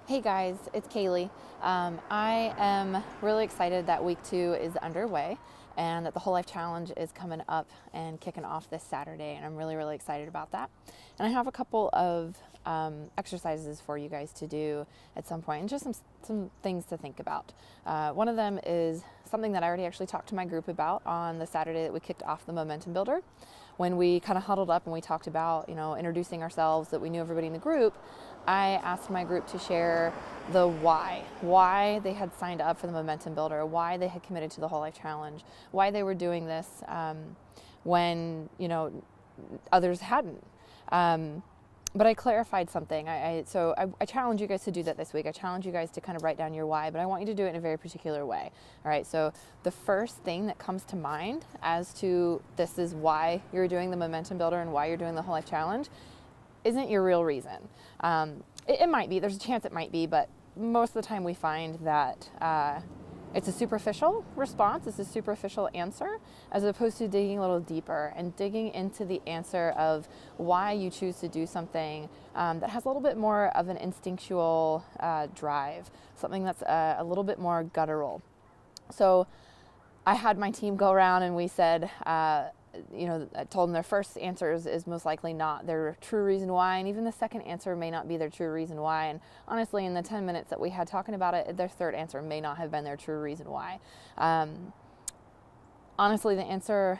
Hey guys, it's Kaylee. I am really excited that week 2 is underway and that the Whole Life Challenge is coming up and kicking off this Saturday, and I'm really, really excited about that. And I have a couple of exercises for you guys to do at some point and just some things to think about. One of them is something that I already actually talked to my group about on the Saturday that we kicked off the Momentum Builder. When we kind of huddled up and we talked about, introducing ourselves, that we knew everybody in the group, I asked my group to share the why they had signed up for the Momentum Builder, why they had committed to the Whole Life Challenge, why they were doing this when others hadn't. But I clarified something. So I challenge you guys to do that this week. I challenge you guys to kind of write down your why, but I want you to do it in a very particular way. All right. So the first thing that comes to mind as to this is why you're doing the Momentum Builder and why you're doing the Whole Life Challenge isn't your real reason. It might be. There's a chance it might be, but most of the time we find that it's a superficial response, it's a superficial answer, as opposed to digging a little deeper and digging into the answer of why you choose to do something that has a little bit more of an instinctual drive, something that's a little bit more guttural. So I had my team go around and we said, I told them their first answer is most likely not their true reason why, and even the second answer may not be their true reason why. And honestly, in the 10 minutes that we had talking about it, their third answer may not have been their true reason why. Honestly, the answer,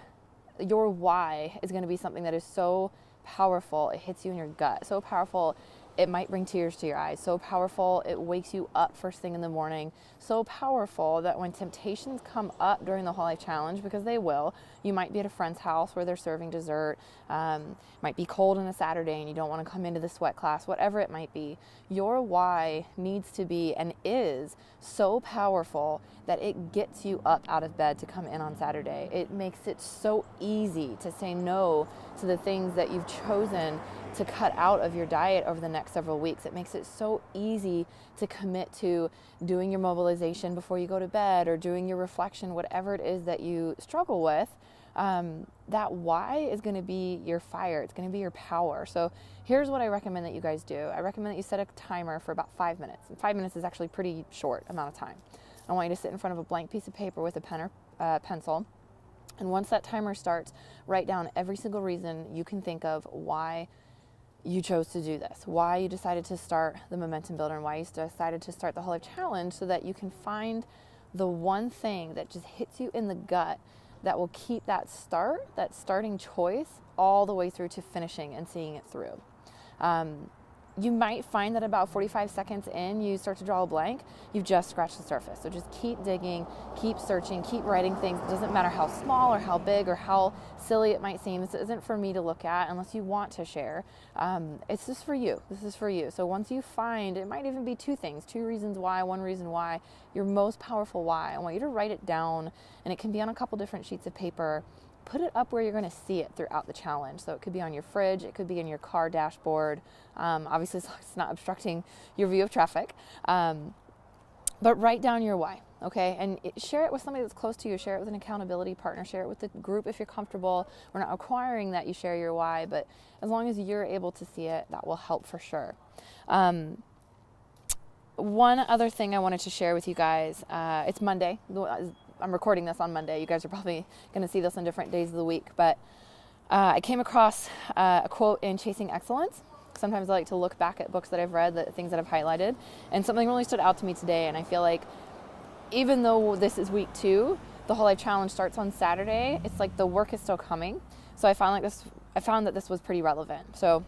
your why, is going to be something that is so powerful, it hits you in your gut, so powerful it might bring tears to your eyes, so powerful it wakes you up first thing in the morning, so powerful that when temptations come up during the Whole Life Challenge, because they will, you might be at a friend's house where they're serving dessert, might be cold on a Saturday and you don't want to come into the sweat class, whatever it might be, your why needs to be and is so powerful that it gets you up out of bed to come in on Saturday. It makes it so easy to say no to the things that you've chosen to cut out of your diet over the next several weeks. It makes it so easy to commit to doing your mobilization before you go to bed or doing your reflection, whatever it is that you struggle with. That why is going to be your fire. It's going to be your power. So here's what I recommend that you guys do. I recommend that you set a timer for about 5 minutes. And 5 minutes is actually a pretty short amount of time. I want you to sit in front of a blank piece of paper with a pen or pencil. And once that timer starts, write down every single reason you can think of why you chose to do this, why you decided to start the Momentum Builder, and why you decided to start the Whole Life Challenge, so that you can find the one thing that just hits you in the gut that will keep that starting choice all the way through to finishing and seeing it through. You might find that about 45 seconds in, you start to draw a blank. You've just scratched the surface. So just keep digging, keep searching, keep writing things. It doesn't matter how small or how big or how silly it might seem. This isn't for me to look at unless you want to share. It's just for you. This is for you. So once you find, it might even be 2 things, 2 reasons why, 1 reason why, your most powerful why. I want you to write it down, and it can be on a couple different sheets of paper. Put it up where you're going to see it throughout the challenge. So it could be on your fridge, it could be in your car dashboard. Obviously, it's not obstructing your view of traffic. But write down your why, okay? And share it with somebody that's close to you. Share it with an accountability partner. Share it with the group if you're comfortable. We're not requiring that you share your why, but as long as you're able to see it, that will help for sure. One other thing I wanted to share with you guys, it's Monday. I'm recording this on Monday. You guys are probably going to see this on different days of the week, but I came across a quote in Chasing Excellence. Sometimes I like to look back at books that I've read, the things that I've highlighted, and something really stood out to me today, and I feel like even though this is week 2, the Whole Life Challenge starts on Saturday, it's like the work is still coming. So I found that this was pretty relevant. So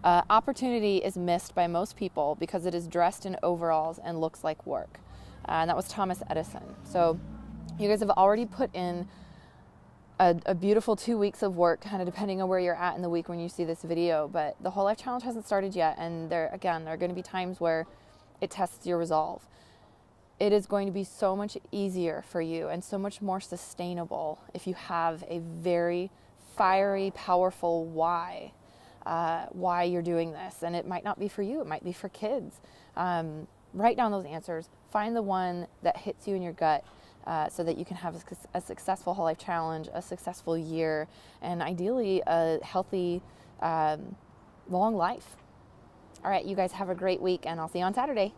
opportunity is missed by most people because it is dressed in overalls and looks like work. And that was Thomas Edison. So you guys have already put in a beautiful 2 weeks of work, kind of depending on where you're at in the week when you see this video. But the Whole Life Challenge hasn't started yet. And there are going to be times where it tests your resolve. It is going to be so much easier for you and so much more sustainable if you have a very fiery, powerful why you're doing this. And it might not be for you. It might be for kids. Write down those answers. Find the one that hits you in your gut, so that you can have a successful Whole Life Challenge, a successful year, and ideally a healthy, long life. All right, you guys have a great week, and I'll see you on Saturday.